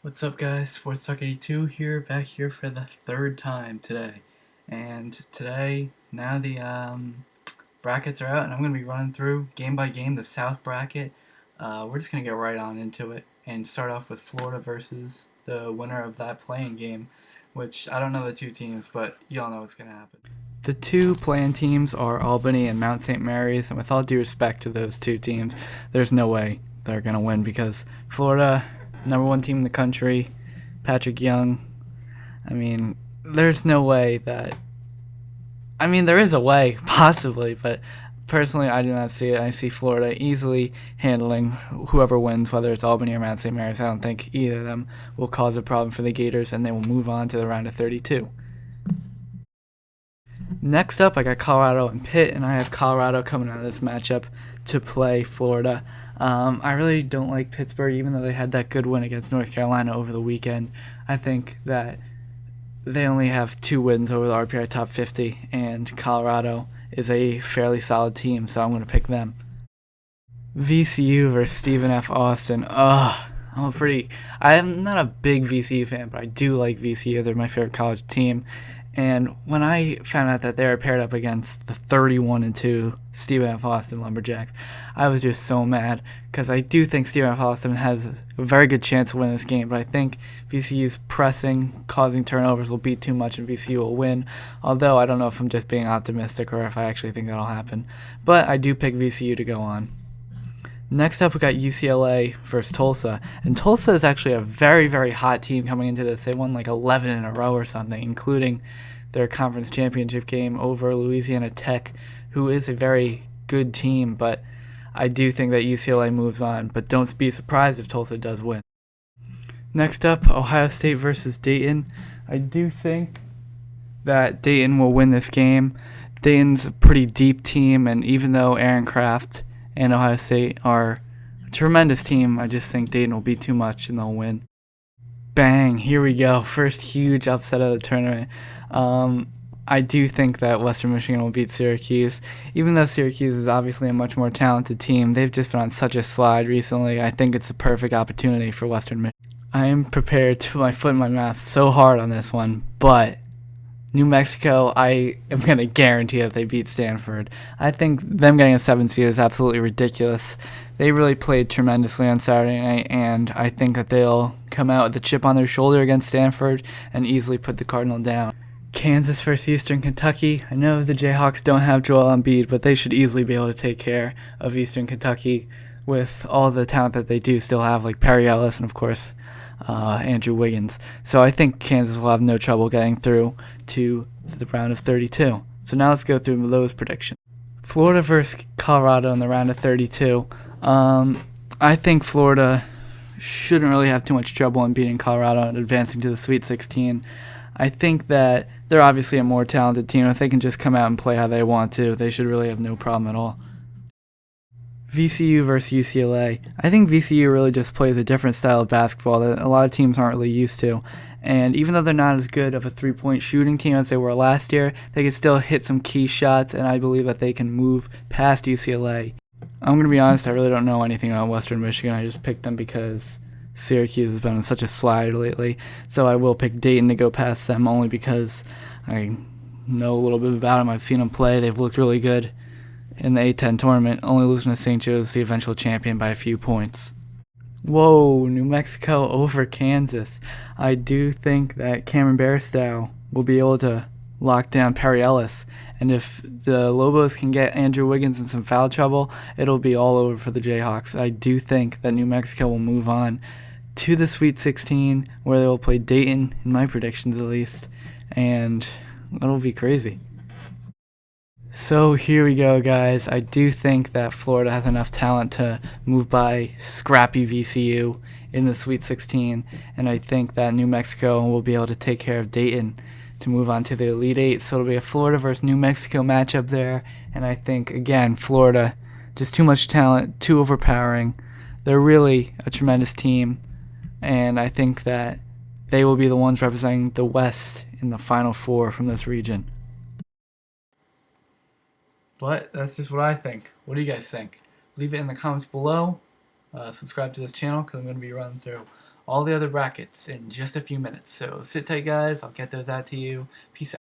What's up, guys? Sports Talk 82 here, back here for the third time today. And today, now the brackets are out, and I'm going to be running through game by game the South bracket. We're just going to get right on into it and start off with Florida versus the winner of that playing game, which I don't know the two teams, but y'all know what's going to happen. The two playing teams are Albany and Mount St. Mary's, and with all due respect to those two teams, there's no way they're going to win because Florida, number one team in the country, Patrick Young. I mean, there's no way that. I mean, there is a way, possibly, but personally, I do not see it. I see Florida easily handling whoever wins, whether it's Albany or Mount St. Mary's. I don't think either of them will cause a problem for the Gators, and they will move on to the round of 32. Next up, I got Colorado and Pitt, and I have Colorado coming out of this matchup to play Florida. I really don't like Pittsburgh, even though they had that good win against North Carolina over the weekend. I think that they only have 2 wins over the RPI top 50, and Colorado is a fairly solid team, so I'm going to pick them. VCU versus Stephen F. Austin. I'm not a big VCU fan, but I do like VCU. They're my favorite college team. And when I found out that they were paired up against the 31-2 Stephen F. Austin Lumberjacks, I was just so mad because I do think Stephen F. Austin has a very good chance to win this game, but I think VCU's pressing, causing turnovers will be too much and VCU will win, although I don't know if I'm just being optimistic or if I actually think that'll happen. But I do pick VCU to go on. Next up, we got UCLA versus Tulsa. And Tulsa is actually a very, very hot team coming into this. They won like 11 in a row or something, including their conference championship game over Louisiana Tech, who is a very good team. But I do think that UCLA moves on. But don't be surprised if Tulsa does win. Next up, Ohio State versus Dayton. I do think that Dayton will win this game. Dayton's a pretty deep team, and even though Aaron Craft and Ohio State are a tremendous team, I just think Dayton will be too much and they'll win. Bang, here we go. First huge upset of the tournament. I do think that Western Michigan will beat Syracuse. Even though Syracuse is obviously a much more talented team, they've just been on such a slide recently. I think it's a perfect opportunity for Western Michigan. I am prepared to put my foot in my mouth so hard on this one, but New Mexico, I am going to guarantee that they beat Stanford. I think them getting a 7 seed is absolutely ridiculous. They really played tremendously on Saturday night, and I think that they'll come out with a chip on their shoulder against Stanford and easily put the Cardinal down. Kansas versus Eastern Kentucky. I know the Jayhawks don't have Joel Embiid, but they should easily be able to take care of Eastern Kentucky with all the talent that they do still have, like Perry Ellis and, of course, Andrew Wiggins. So I think Kansas will have no trouble getting through to the round of 32. So now let's go through those predictions. Florida versus Colorado in the round of 32. I think Florida shouldn't really have too much trouble in beating Colorado and advancing to the Sweet 16. I think that they're obviously a more talented team. If they can just come out and play how they want to, they should really have no problem at all. VCU versus UCLA. I think VCU really just plays a different style of basketball that a lot of teams aren't really used to. And even though they're not as good of a three-point shooting team as they were last year, they can still hit some key shots, and I believe that they can move past UCLA. I'm going to be honest, I really don't know anything about Western Michigan. I just picked them because Syracuse has been on such a slide lately. So I will pick Dayton to go past them only because I know a little bit about them. I've seen them play. They've looked really good in the A-10 tournament, only losing to St. Joe's, the eventual champion, by a few points. Whoa, New Mexico over Kansas. I do think that Cameron Bairstow will be able to lock down Perry Ellis, and if the Lobos can get Andrew Wiggins in some foul trouble, it'll be all over for the Jayhawks. I do think that New Mexico will move on to the Sweet 16, where they will play Dayton, in my predictions at least, and it'll be crazy. So here we go, guys. I do think that Florida has enough talent to move by scrappy VCU in the Sweet 16, and I think that New Mexico will be able to take care of Dayton to move on to the Elite Eight. So it'll be a Florida versus New Mexico matchup there, and I think, again, Florida, just too much talent, too overpowering. They're really a tremendous team, and I think that they will be the ones representing the West in the Final Four from this region. But that's just what I think. What do you guys think? Leave it in the comments below. Subscribe to this channel because I'm going to be running through all the other brackets in just a few minutes. So sit tight, guys. I'll get those out to you. Peace out.